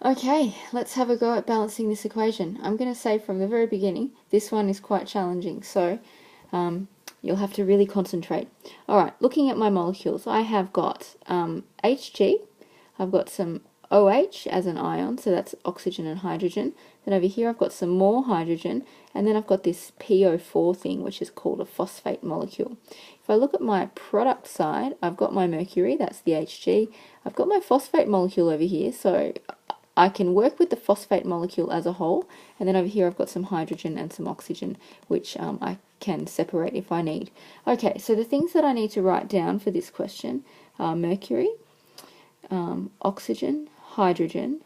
Okay, let's have a go at balancing this equation. I'm going to say from the very beginning, this one is quite challenging, so you'll have to really concentrate. Alright, looking at my molecules, I have got Hg, I've got some OH as an ion, so that's oxygen and hydrogen. Then over here I've got some more hydrogen, and then I've got this PO4 thing, which is called a phosphate molecule. If I look at my product side, I've got my mercury, that's the Hg. I've got my phosphate molecule over here, so I can work with the phosphate molecule as a whole, and then over here I've got some hydrogen and some oxygen, which I can separate if I need. Okay, so the things that I need to write down for this question are mercury, oxygen, hydrogen,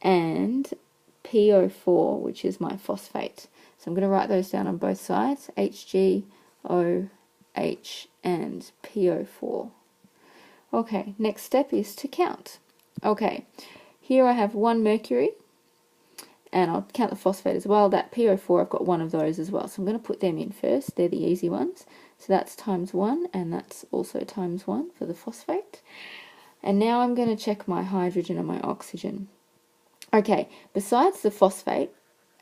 and PO4, which is my phosphate. So I'm going to write those down on both sides, Hg, OH, and PO4. Okay, next step is to count. Okay, here I have one mercury, and I'll count the phosphate as well. That PO4, I've got one of those as well, so I'm going to put them in first. They're the easy ones. So that's times 1, and that's also times 1 for the phosphate. And now I'm going to check my hydrogen and my oxygen. Okay, besides the phosphate,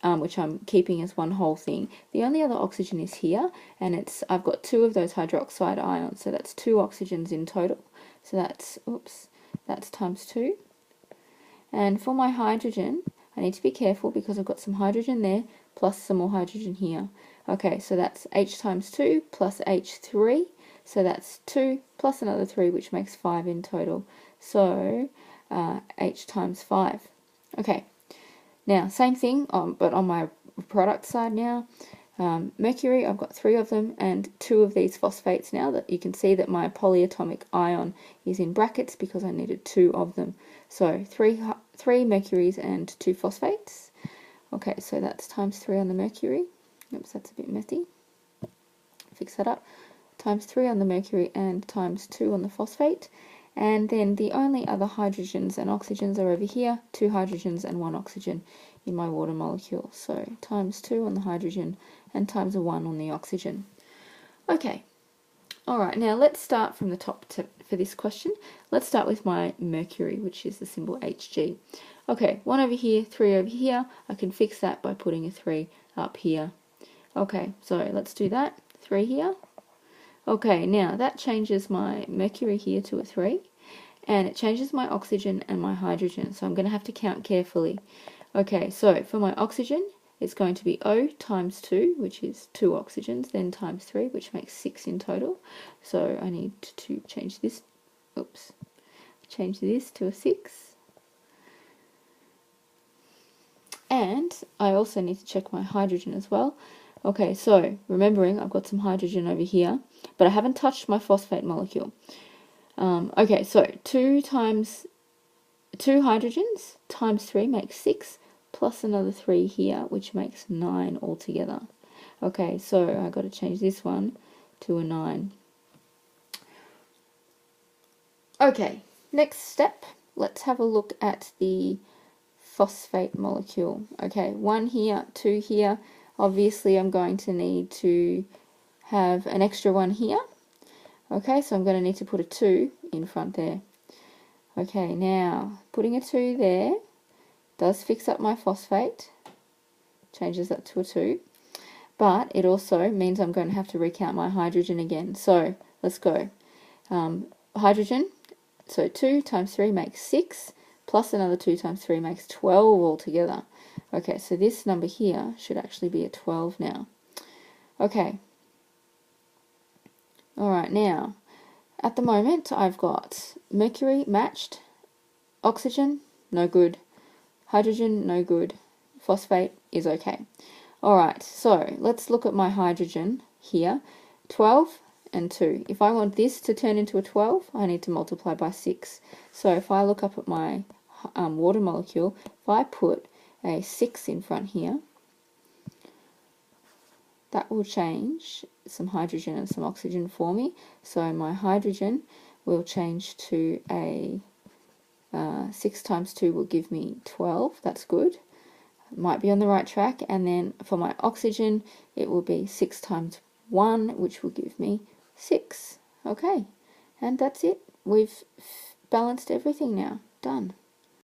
which I'm keeping as one whole thing, the only other oxygen is here, and I've got 2 of those hydroxide ions, so that's 2 oxygens in total. So that's times 2. And for my hydrogen, I need to be careful because I've got some hydrogen there plus some more hydrogen here. Okay, so that's H times 2 plus H3, so that's 2 plus another 3, which makes 5 in total. So H times 5. Okay, now same thing, but on my product side now. Mercury, I've got 3 of them, and 2 of these phosphates now. That you can see that my polyatomic ion is in brackets because I needed 2 of them. So 3 mercuries and 2 phosphates. Okay, so that's times 3 on the mercury. Oops, that's a bit messy. Fix that up. Times 3 on the mercury and times 2 on the phosphate. And then the only other hydrogens and oxygens are over here, 2 hydrogens and 1 oxygen in my water molecule. So times 2 on the hydrogen and times 1 on the oxygen. Okay, alright, now let's start from the top for this question. Let's start with my mercury, which is the symbol Hg. Okay, 1 over here, 3 over here. I can fix that by putting a 3 up here. Okay, so let's do that. 3 here. Okay, now that changes my mercury here to a 3, and it changes my oxygen and my hydrogen, so I'm going to have to count carefully. Okay, so for my oxygen, it's going to be O times 2, which is 2 oxygens, then times 3, which makes 6 in total. So I need to change this, change this to a 6. And I also need to check my hydrogen as well. Okay, so remembering I've got some hydrogen over here, but I haven't touched my phosphate molecule. Okay, so 2 hydrogens times 3 makes 6, plus another 3 here, which makes 9 altogether. Okay, so I've got to change this one to a 9. Okay, next step, let's have a look at the phosphate molecule. Okay, 1 here, 2 here. Obviously, I'm going to need to have an extra 1 here. Okay, so I'm going to need to put a 2 in front there. Okay, now, putting a 2 there does fix up my phosphate, changes that to a 2, but it also means I'm going to have to recount my hydrogen again. So, let's go. Hydrogen, so 2 times 3 makes 6, plus another 2 times 3 makes 12 altogether. Okay, so this number here should actually be a 12 now. Okay. Alright, now, at the moment I've got mercury matched, oxygen, no good, hydrogen, no good, phosphate is okay. Alright, so let's look at my hydrogen here. 12 and 2. If I want this to turn into a 12, I need to multiply by 6. So if I look up at my water molecule, if I put a 6 in front here, that will change some hydrogen and some oxygen for me. So my hydrogen will change to a 6 times 2 will give me 12. That's good. Might be on the right track. And then for my oxygen, it will be 6 times 1, which will give me 6. Okay, and that's it. We've balanced everything now. Done.